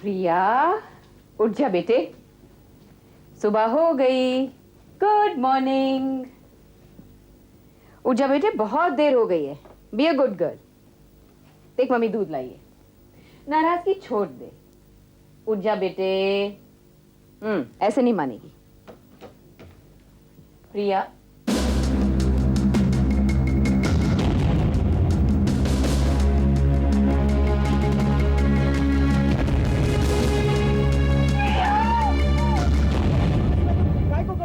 प्रिया, उठ जा बेटे, सुबह हो गई। Good morning. उठ जा बेटे, बहुत देर हो गई है। Be a good girl. देख मम्मी दूध लाई है, नाराजगी छोड़ दे। उठ जा बेटे। ऐसे नहीं मानेगी प्रिया।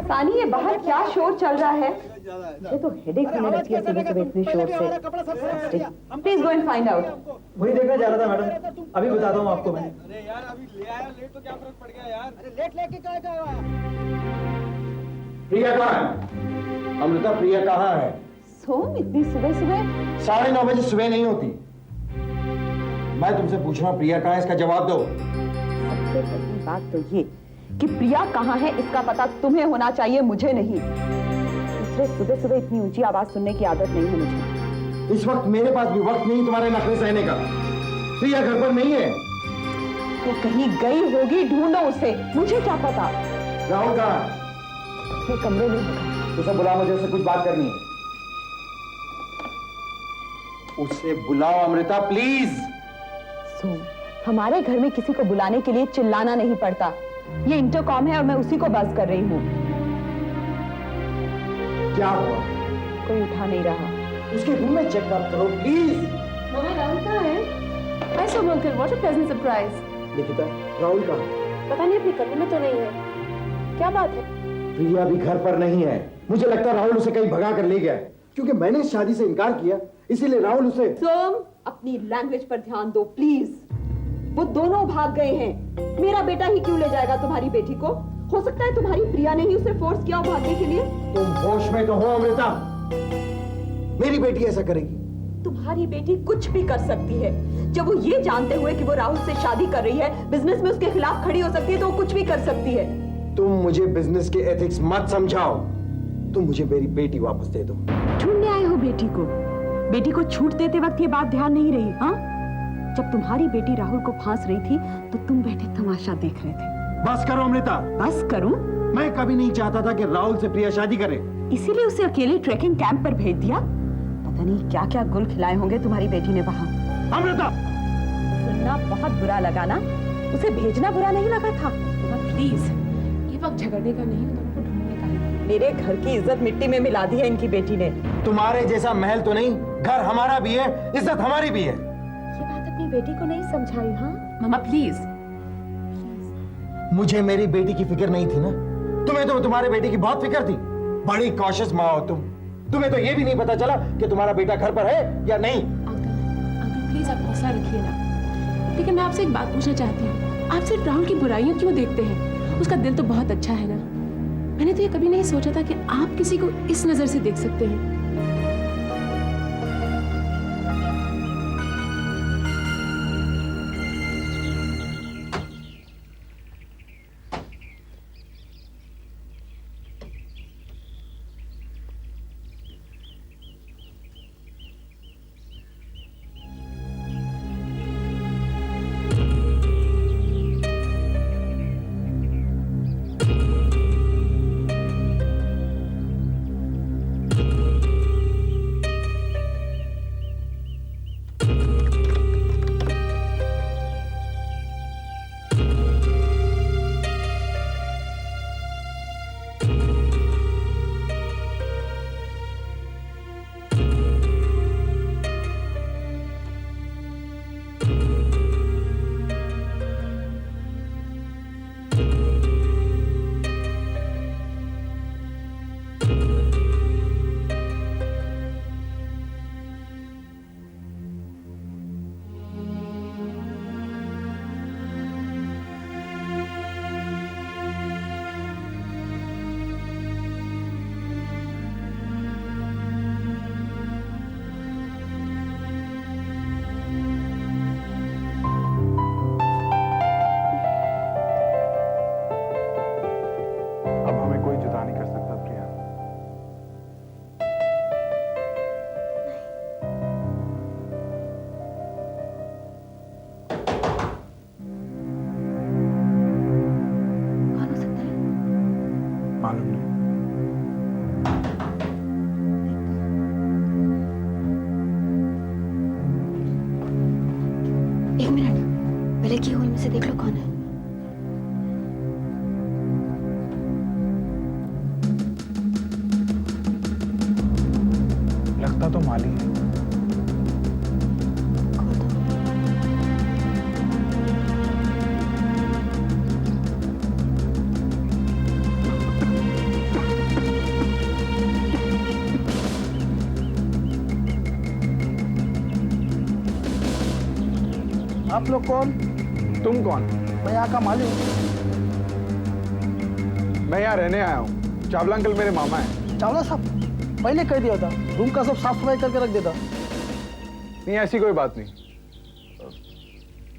सानी, ये बाहर क्या शोर चल रहा है? मुझे तो हेडेक होने लगती है सुबह सुबह इतने शोर से। Please go and find out. वही देखने जा रहा था मैडम, अभी बताता हूँ आपको मैं। अरे यार अभी ले आया, लेट तो क्या फर्क पड़ गया यार। अरे लेट लेके क्या गया? प्रिया कहाँ है? अमृता, प्रिया कहाँ है? सोम, इतनी सुबह सुबह? 9:30 बजे सुबह नहीं होती। मैं तुमसे पूछ रहा हूँ प्रिया कहाँ है, इसका जवाब दो। सबसे पहली बात तो ये कि प्रिया कहाँ है इसका पता तुम्हें होना चाहिए, मुझे नहीं। दूसरे, सुबह सुबह इतनी ऊंची आवाज सुनने की आदत नहीं है मुझे। इस वक्त मेरे पास भी वक्त नहीं तुम्हारे नखरे सहने का। प्रिया घर पर नहीं है। तो कहीं गई होगी, ढूंढो उसे, मुझे क्या पता। राहुल कहाँ? अपने कमरे में होगा। उसे बुला, मुझे उससे कुछ बात करनी है। उसे बुलाओ अमृता, प्लीज। सोम, हमारे घर में किसी को बुलाने के लिए चिल्लाना नहीं पड़ता। ये इंटरकॉम है और मैं उसी को बस कर रही हूँ। क्या हुआ? कोई उठा नहीं रहा। उसके रूम में चेकअप करो प्लीज। मम्मी, राहुल कहाँ है? Hi Som uncle, what a pleasant surprise. Nikita, Rahul कहाँ? पता नहीं, अपने कमरे में तो नहीं है। क्या बात है? प्रिया भी घर पर नहीं है। मुझे लगता है राहुल उसे कहीं भगा कर ले गया है, क्योंकि मैंने इस शादी से इनकार किया, इसीलिए राहुल उसे। सोम, अपनी लैंग्वेज पर ध्यान दो प्लीज। वो दोनों भाग गए हैं। मेरा बेटा ही क्यों ले जाएगा तुम्हारी बेटी को? हो सकता है तुम्हारी प्रिया ने ही उसे फोर्स किया हो भागने के लिए। तुम होश में तो हो अमृता? मेरी बेटी ऐसा करेगी? तुम्हारी बेटी कुछ भी कर सकती है। जब वो ये जानते हुए कि वो राहुल से शादी कर रही है, बिजनेस में उसके खिलाफ खड़ी हो सकती है, तो वो कुछ भी कर सकती है। तुम मुझे बिजनेस के एथिक्स मत समझाओ। तुम मुझे मेरी बेटी वापस दे दो। ढूंढने आए हो बेटी को? बेटी को छूट देते वक्त ये बात ध्यान नहीं रही? हाँ, जब तुम्हारी बेटी राहुल को फांस रही थी तो तुम बैठे तमाशा देख रहे थे। बस करो अमृता। बस करूं? मैं कभी नहीं चाहता था कि राहुल से प्रिया शादी करे, इसीलिए उसे अकेले ट्रैकिंग कैंप पर भेज दिया। पता नहीं क्या क्या गुल खिलाए होंगे तुम्हारी बेटी ने वहां। अमृता, सुनना बहुत बुरा लगा ना? उसे भेजना बुरा नहीं लगा था? प्लीज, ये वक्त झगड़ने का नहीं, दोनों को ढूंढने का है। मेरे घर की इज्जत मिट्टी में मिला दी है इनकी बेटी ने। तुम्हारे जैसा महल तो नहीं, घर हमारा भी है, इज्जत हमारी भी है। ये बात अपनी बेटी को नहीं समझाई? हाँ मम्मा प्लीज। मुझे मेरी बेटी की फिक्र नहीं थी ना? तुम्हें तो तुम्हारे बेटे की बहुत फिक्र थी। बड़ी कॉशियस माँ हो तुम। तुम्हें तो ये भी नहीं पता चला कि तुम्हारा बेटा घर पर है या नहीं। अंकल प्लीज, आप हौसला रखिए ना। लेकिन मैं आपसे एक बात पूछना चाहती हूँ, आप सिर्फ राहुल की बुराइयों क्यों देखते हैं? उसका दिल तो बहुत अच्छा है ना। मैंने तो ये कभी नहीं सोचा था कि आप किसी को इस नजर से देख सकते हैं। इसे देख लो कौन है। लगता तो माली है। आप लोग कौन? तुम कौन? मैं यहाँ का माली हूँ। मैं यहाँ रहने आया हूँ। चावला अंकल मेरे मामा हैं। चावला साहब पहले कह दिया था, रूम का सब साफ सफाई करके रख देता। नहीं, ऐसी कोई बात नहीं।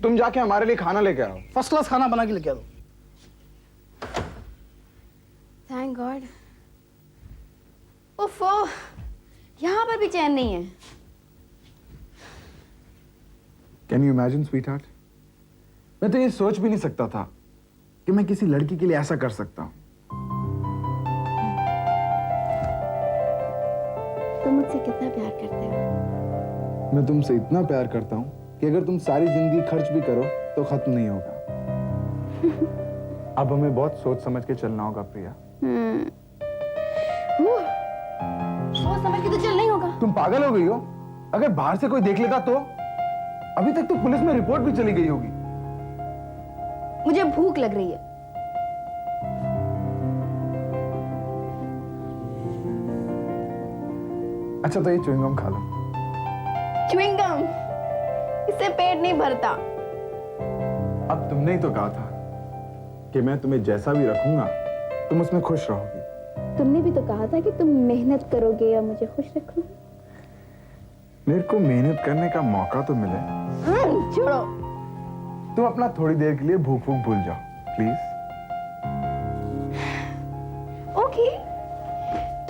तुम जाके हमारे लिए खाना लेके आओ। फर्स्ट क्लास खाना बना के लेके आ दो। Thank God. ओफो, यहाँ पर भी चैन नहीं है। Can you imagine sweetheart? मैं तो ये सोच भी नहीं सकता था कि मैं किसी लड़की के लिए ऐसा कर सकता हूँ। तुम मुझसे कितना प्यार करते हो? मैं तुमसे इतना प्यार करता हूँ कि अगर तुम सारी जिंदगी खर्च भी करो तो खत्म नहीं होगा। अब हमें बहुत सोच समझ के चलना होगा प्रिया। सोच समझ के तो चल नहीं होगा। तुम पागल हो गई हो? अगर बाहर से कोई देख लेता तो? अभी तक तो पुलिस में रिपोर्ट भी चली गई होगी। मुझे भूख लग रही है। अच्छा तो ये च्युइंगम खा लो। च्युइंगम? इससे पेट नहीं भरता। अब तुमने ही तो कहा था कि मैं तुम्हें जैसा भी रखूंगा तुम उसमें खुश रहोगी। तुमने भी तो कहा था कि तुम मेहनत करोगे या मुझे खुश रखोगे। मेरे को मेहनत करने का मौका तो मिले। छोड़ो। तुम अपना थोड़ी देर के लिए भूख भूख भूल जाओ प्लीज। ओके,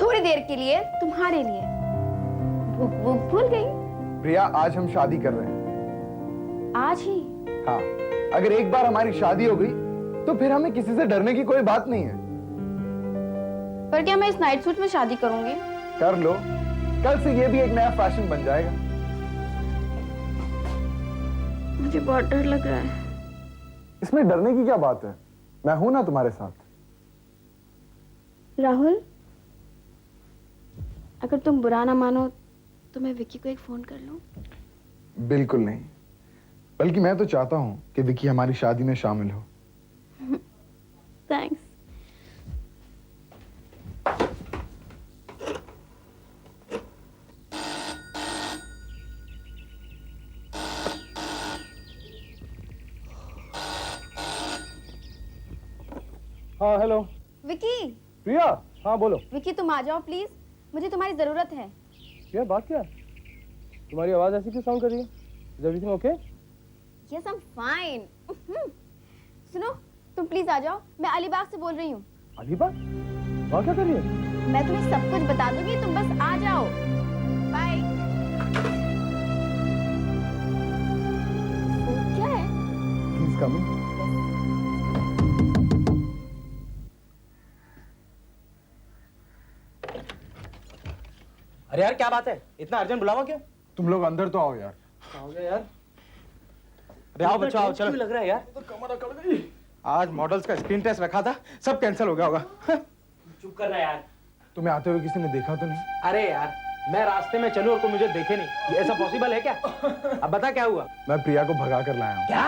थोड़ी देर के लिए तुम्हारे लिए भूख भूख भूल गई। प्रिया आज हम शादी कर रहे हैं। आज ही? हाँ, अगर एक बार हमारी शादी हो गई तो फिर हमें किसी से डरने की कोई बात नहीं है। पर क्या मैं इस नाइट सूट में शादी करूंगी? कर लो, कल से ये भी एक नया फैशन बन जाएगा। मुझे बहुत डर लग रहा है। इसमें डरने की क्या बात है? मैं हूं ना तुम्हारे साथ। राहुल, अगर तुम बुरा ना मानो तो मैं विक्की को एक फोन कर लूं? बिल्कुल नहीं, बल्कि मैं तो चाहता हूं कि विक्की हमारी शादी में शामिल हो। थैंक्स। हाँ हेलो। विक्की। प्रिया, हाँ बोलो। विक्की तुम आ जाओ प्लीज, मुझे तुम्हारी जरूरत है। यार बात क्या? तुम्हारी आवाज ऐसी क्यों साउंड कर रही है? Is everything okay? Yes I am fine. सुनो, तुम प्लीज आ जाओ, मैं अलीबाग से बोल रही हूँ। अलीबाग? वहाँ क्या कर रही है? मैं तुम्हें सब कुछ बता दूंगी, तुम बस आ जाओ। बाय। क्या है? He's coming. अरे यार क्या बात है, इतना अर्जेंट बुलावा क्यों? तुम लोग अंदर तो आओ यार। हो गया यार। अरे आओ बच्चों आओ, चलो। लग रहा है यार, तो कमर अकड़ गई। आज मॉडल्स का स्क्रीन टेस्ट रखा था, सब कैंसिल हो गया होगा। चुप कर रहा है यार। तुम्हें आते हुए किसी ने देखा तो नहीं? अरे यार मैं रास्ते में चलूं और कोई मुझे देखे नहीं, ये ऐसा पॉसिबल है क्या? अब बता क्या हुआ? मैं प्रिया को भगा कर लाया हूँ। क्या?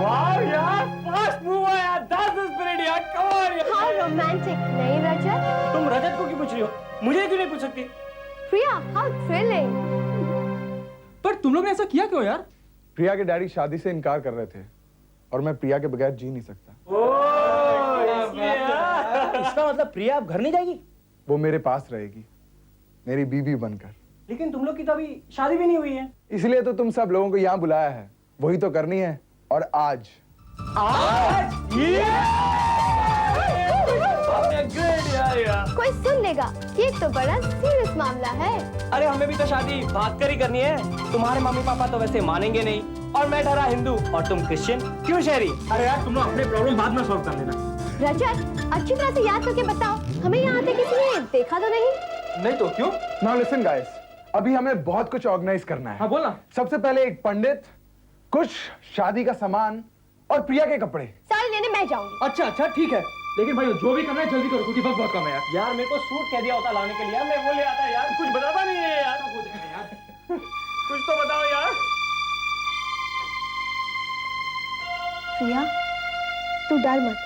वाह यार, फास्ट मूव है यार, दैट्स द स्पिरिट यार, कम ऑन यार। हाउ रोमांटिक, नहीं रजत? तुम रजत को क्यों पूछ रही हो? मुझे क्यों नहीं पूछ सकती? प्रिया, हाउ थ्रिलिंग। पर तुम लोग ने ऐसा किया क्यों यार? प्रिया के डैडी शादी से इनकार कर रहे थे और मैं प्रिया के बगैर जी नहीं सकता। इसका मतलब प्रिया अब घर नहीं जाएगी? वो मेरे पास रहेगी, मेरी बीवी बनकर। लेकिन तुम लोग की तो अभी शादी भी नहीं हुई है। इसलिए तो तुम सब लोगों को यहाँ बुलाया है, वही तो करनी है। और आज कोई सुन लेगा, ये तो बड़ा सीरियस मामला है। अरे हमें भी तो शादी बात कर ही करनी है। तुम्हारे मम्मी पापा तो वैसे मानेंगे नहीं, और मैं ठहरा हिंदू और तुम क्रिश्चियन, क्यों शहरी? अरे यार तुम लोग अपने प्रॉब्लम बाद में सॉल्व कर लेना। रजत, अच्छी तरह से याद करके बताओ, हमें यहाँ आते किसी ने देखा तो नहीं? नहीं तो क्यों? नाउ लिसन गाइस, अभी हमें बहुत कुछ ऑर्गेनाइज करना है। हाँ बोला। सबसे पहले एक पंडित, कुछ शादी का सामान और प्रिया के कपड़े। साड़ी लेने मैं जाऊंगी। अच्छा अच्छा ठीक है, लेकिन भाई जो भी करना है जल्दी करो क्योंकि वक्त बहुत कम है यार। यार मेरे को सूट कह दिया होता लाने के लिए यार, मैं वो ले आता यार। कुछ बताता नहीं है यार। हो जाएगा यार। कुछ तो बताओ यार। प्रिया, तू डर मत,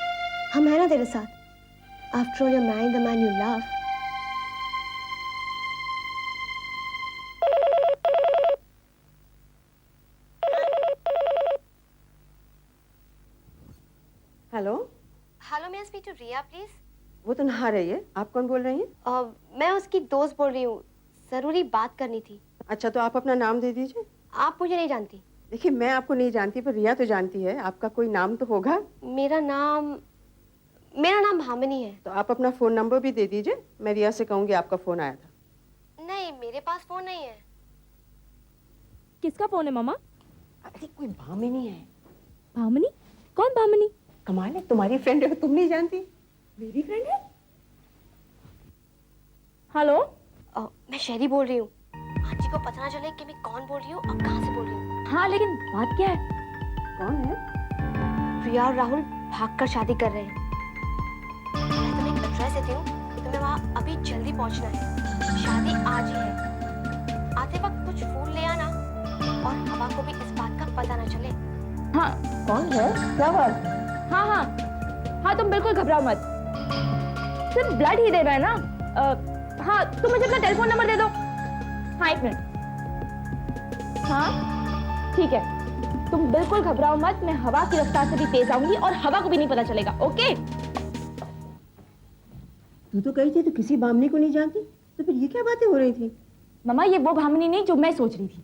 हम है ना तेरे साथ। After all you are marrying the man you love. Hello. Hello, मैं स्पीक टू रिया प्लीज। वो तो नहा रही है, आप कौन बोल रही हैं? मैं उसकी दोस्त बोल रही हूँ, जरूरी बात करनी थी। अच्छा, तो आप अपना नाम दे दीजिए। आप मुझे नहीं जानती। देखिए, मैं आपको नहीं जानती, पर रिया तो जानती है। आपका कोई नाम तो होगा। मेरा नाम भामिनी है। तो आप अपना फोन नंबर भी दे दीजिए, मैं रिया से कहूंगी आपका फोन आया था। नहीं, मेरे पास फोन नहीं है। किसका फोन है मामा? अरे कोई भामिनी है। भामिनी? कौन भामिनी? कमाल है, तुम्हारी फ्रेंड है, तुम नहीं जानती? मेरी फ्रेंड है? हेलो? मैं शहरी बोल रही हूँ। आंटी को पता ना चले कि मैं कौन बोल रही हूँ और कहाँ से बोल रही हूँ। हाँ, लेकिन बात क्या है? कौन है? प्रिया और राहुल भागकर शादी कर रहे हैं। मैं तुम्हें एक एड्रेस देती हूँ, तुम्हें वहाँ अभी जल्दी पहुँचना है। शादी आज ही है। आते वक्त कुछ फूल ले आना और हवा को भी इस बात का पता ना चले। हाँ। कौन है? क्या बात? हाँ हाँ हाँ, तुम बिल्कुल घबराओ मत। सिर्फ ब्लड ही देना है ना? हाँ, तुम मुझे अपना टेलीफोन नंबर दे दो। हाँ, 1 मिनट। हाँ ठीक है, तुम बिल्कुल घबराओ मत। मैं हवा की रफ्तार से भी तेज आऊंगी और हवा को भी नहीं पता चलेगा। ओके? तू तो कही थी तो किसी भामिनी को नहीं जानती, तो फिर ये क्या बातें हो रही थी? मामा, ये वो भामिनी नहीं जो मैं सोच रही थी।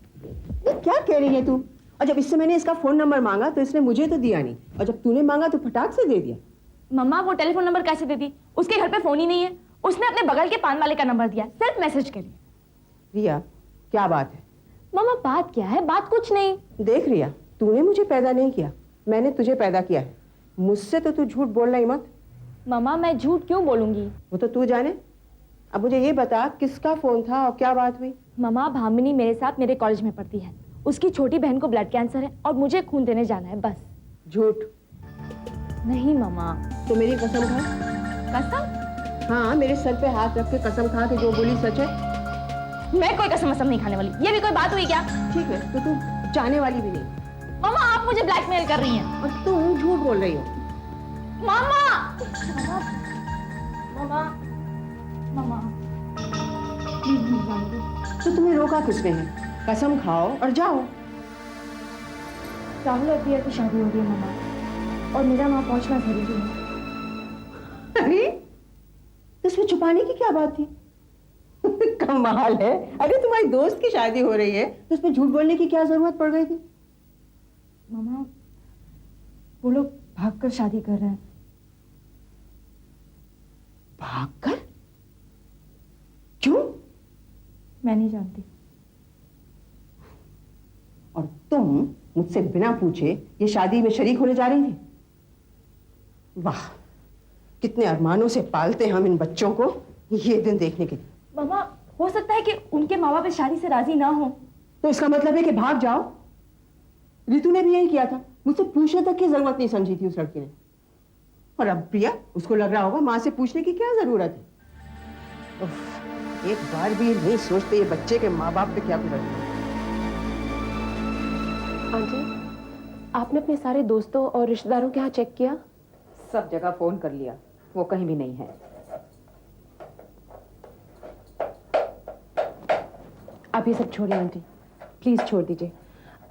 ये क्या कह रही है तू? और जब इससे मैंने इसका फोन नंबर मांगा तो इसने मुझे तो दिया नहीं, और जब तूने मांगा तो फटाक से दे दिया। मम्मा, वो टेलीफोन नंबर कैसे दे दी? उसके घर पे फोन ही नहीं है। उसने अपने बगल के पान वाले का नंबर दिया सिर्फ मैसेज के लिए। रिया, क्या बात है? मम्मा, बात क्या है? बात कुछ नहीं। देख रिया, तूने मुझे पैदा नहीं किया, मैंने तुझे पैदा किया है। मुझसे तो तू झूठ बोलना ही मत। मम्मा, मैं झूठ क्यों बोलूंगी? वो तो तू जाने। अब मुझे ये बता, किसका फोन था और क्या बात हुई? मम्मा, भामिनी मेरे साथ मेरे कॉलेज में पढ़ती है। उसकी छोटी बहन को ब्लड कैंसर है और मुझे खून देने जाना है, बस। झूठ? नहीं मम्मा। तो मेरी कसम खा। कसम? हाँ, मेरे सर पे हाथ रख के कसम खा कि जो बोली सच है। मैं कोई कसम नहीं खाने वाली। ये भी कोई बात हुई क्या? ठीक है, तो तू जाने वाली भी नहीं। मम्मा, आप मुझे ब्लैकमेल कर रही हैं। और तू झूठ बोल रही हो। मम्मा! मम्मा! मम्मा! प्लीज मुझे जाने दो। तो तुम्हें रोका किसने है? कसम खाओ और जाओ। राहुल और प्रिया की शादी हो रही है मम्मा, और मेरा वहां पहुंचना जरूरी है। अरे, तो इसमें छुपाने की क्या बात थी? कमाल है। अरे, तुम्हारी दोस्त की शादी हो रही है तो उसमें झूठ बोलने की क्या जरूरत पड़ गई थी? मम्मा, वो लोग भागकर शादी कर रहे हैं। भागकर? क्यों? मैं नहीं जानती। और तुम मुझसे बिना पूछे ये शादी में शरीक होने जा रही थी? वाह, कितने अरमानों से पालते हम इन बच्चों को ये दिन देखने के लिए। मम्मा, हो सकता है कि उनके माँ बाप इस शादी से राजी ना हो। तो इसका मतलब है कि भाग जाओ। रितु ने भी यही किया था, मुझसे पूछने तक की जरूरत नहीं समझी थी उस लड़की ने। और अब प्रिया, उसको लग रहा होगा माँ से पूछने की क्या जरूरत है। उफ, एक बार भी नहीं सोचते ये बच्चे के माँ बाप पे क्या गुजरती है। आंटी, आपने अपने सारे दोस्तों और रिश्तेदारों के यहाँ चेक किया? सब जगह फोन कर लिया, वो कहीं भी नहीं है। आप ये सब छोड़िए आंटी, प्लीज छोड़ दीजिए।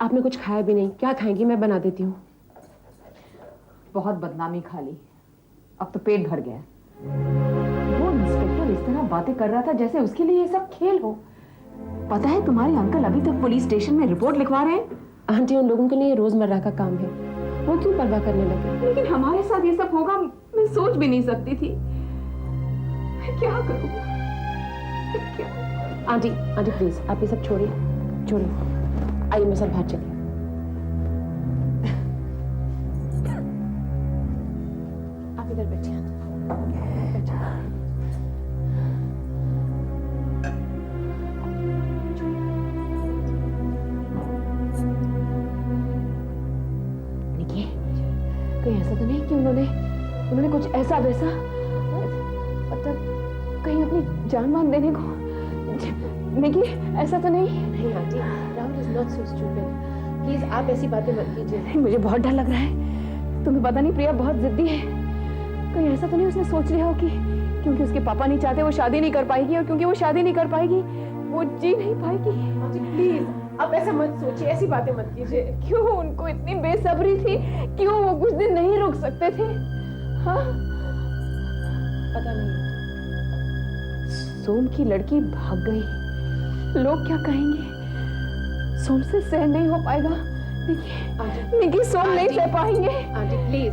आपने कुछ खाया भी नहीं, क्या खाएंगी? मैं बना देती हूँ। बहुत बदनामी खा ली, अब तो पेट भर गया। वो इंस्पेक्टर इस तरह बातें कर रहा था जैसे उसके लिए ये सब खेल हो। पता है, तुम्हारे अंकल अभी तक पुलिस स्टेशन में रिपोर्ट लिखवा रहे हैं। आंटी, उन लोगों के लिए रोजमर्रा का काम है, वो क्यों परवाह करने लगे? लेकिन हमारे साथ ये सब होगा, मैं सोच भी नहीं सकती थी। मैं क्या करूं? क्या? आंटी प्लीज, आप ये सब छोड़िए। आइए मेरे साथ बाहर चलिए। आप इधर बैठिए। कहीं ऐसा तो नहीं कि उन्होंने कुछ ऐसा वैसा, मतलब कहीं अपनी जान मान देने को। निकी, ऐसा तो नहीं? नहीं aunty, Rahul is not so stupid. Please आप ऐसी बातें मत कीजिए। मुझे बहुत डर लग रहा है। तुम्हें पता नहीं, प्रिया बहुत जिद्दी है। कहीं ऐसा तो नहीं उसने सोच लिया हो कि क्योंकि उसके पापा नहीं चाहते वो शादी नहीं कर पाएगी, और क्योंकि वो शादी नहीं कर पाएगी वो जी नहीं पाएगी। आंटी प्लीज आप ऐसा मत सोचिए, ऐसी बातें मत कीजिए। क्यों उनको इतनी बेसब्री थी? क्यों वो कुछ दिन नहीं रुक सकते थे? हाँ, पता नहीं। सोम की लड़की भाग गई, लोग क्या कहेंगे? सोम से सहन नहीं हो पाएगा। निकी, सोम नहीं सह पाएंगे। Aunty please.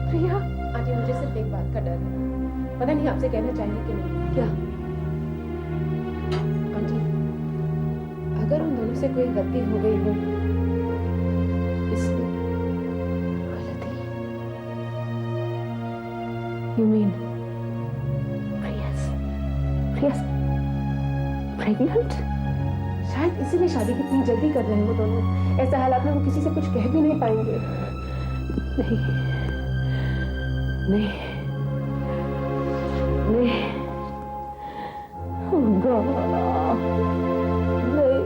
प्रिया, आंटी मुझे सिर्फ एक बात का डर है, पता नहीं आपसे कहना चाहिए कि नहीं। क्या? आंटी, अगर उन दोनों से कोई गलती हो गई हो, इसलिए गलती? You mean Priya's pregnant? शायद इसीलिए शादी कितनी जल्दी कर रहे हैं वो दोनों। ऐसे हालात में वो किसी से कुछ कह भी नहीं पाएंगे। नहीं, नहीं, नहीं। Oh God, नहीं।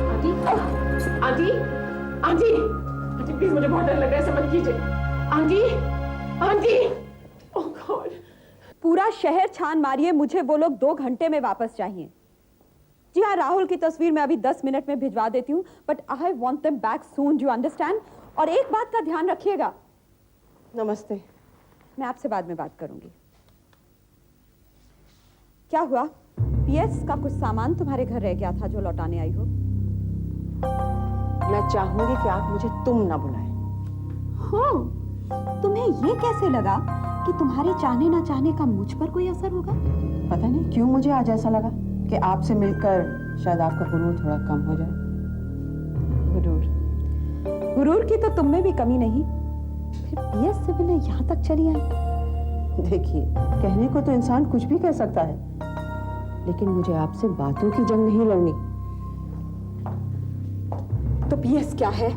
Aunty, aunty, aunty, aunty please, मुझे बहुत डर लग रहा है, ऐसा मत कीजिए। आंटी, आंटी, ओह गॉड। पूरा शहर छान मारिए, मुझे वो लोग 2 घंटे में वापस चाहिए। जी हाँ, राहुल की तस्वीर मैं अभी 10 मिनट में भिजवा देती हूँ, but I want them back soon, you understand? और एक बात का ध्यान रखिएगा। नमस्ते। मैं आपसे बाद में बात करूंगी। क्या हुआ? पीएस का कुछ सामान तुम्हारे घर रह गया था जो लौटाने आई हो? मैं चाहूंगी कि आप मुझे तुम ना बुलाएं। हो, तुम्हें ये कैसे लगा कि तुम्हारे चाहने ना चाहने का मुझ पर कोई असर होगा? पता नहीं क्यों मुझे आज ऐसा लगा कि आपसे मिलकर शायद आपका गुरूर थोड़ा कम हो जाए। गुरूर की तो तुम में भी कमी नहीं, फिर पीएस से मिलने यहाँ तक चली आई। देखिए, कहने को तो इंसान कुछ भी कह सकता है, लेकिन मुझे आपसे बातों की जंग नहीं लड़नी। तो पीएस क्या है?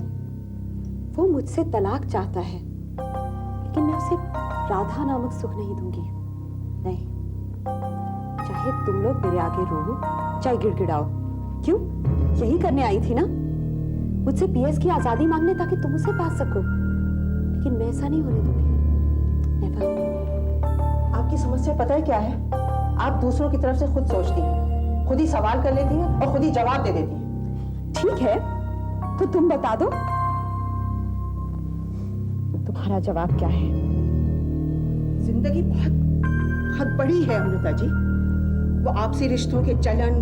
वो मुझसे तलाक चाहता है, लेकिन मैं उसे राधा नामक सुख नहीं दूंगी। नहीं, चाहे तुम लोग मेरे आगे रो, चाहे गिड़गिड़ाओ। क्यों? यही करने आई थी ना, मुझसे पीएस की आजादी मांगने ताकि तुम उसे पा सको, लेकिन मैं ऐसा नहीं होने दूंगी। नेवर। आपकी समस्या पता है क्या है? आप दूसरों की तरफ से खुद सोचती हैं, खुद ही सवाल कर लेती हैं और खुद ही जवाब दे देती हैं। ठीक है, तो तुम बता दो तुम्हारा जवाब क्या है? जिंदगी बहुत बहुत बड़ी है अमृता जी। वो आपसी रिश्तों के चलन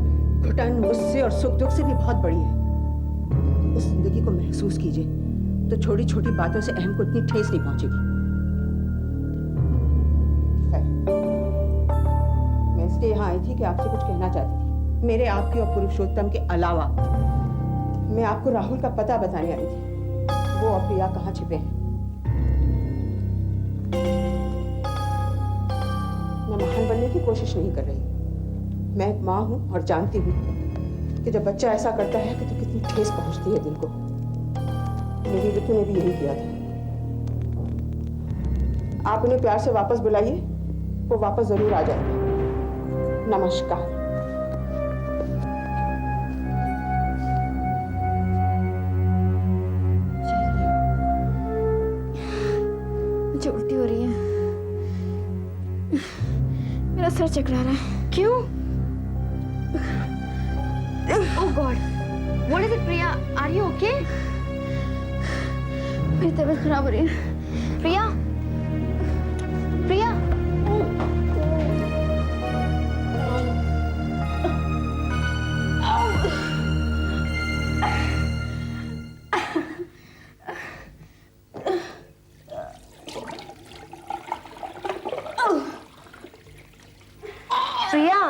घुटन, गुस्से और सुख दुख से भी बहुत बड़ी है। उस जिंदगी को महसूस कीजिए, तो छोटी छोटी बातों से अहम को इतनी ठेस नहीं पहुंचेगी। मैं इसलिए यहाँ आई थी कि आपसे कुछ कहना चाहती थी। मेरे, आपके और पुरुषोत्तम के अलावा मैं आपको राहुल का पता बताने आई थी। वो और प्रिया कहाँ छिपे हैं। मैं महान बनने की कोशिश नहीं कर रही। मैं एक माँ हूँ और जानती हूँ कि जब बच्चा ऐसा करता है कि तो कितनी ठेस पहुंचती है दिल को। मेरी ऋतु ने भी यही किया था। आप उन्हें प्यार से वापस बुलाइए, वो वापस जरूर आ जाएंगे। नमस्कार। मुझे उल्टी हो रही है, मेरा सर चकरा रहा है। क्यों? Oh God, what is it, Priya? Are you okay? मेरी तबीयत खराब हो रही है। प्रिया, प्रिया। प्रिया,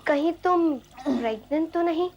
कहीं तुम प्रेग्नेंट तो नहीं?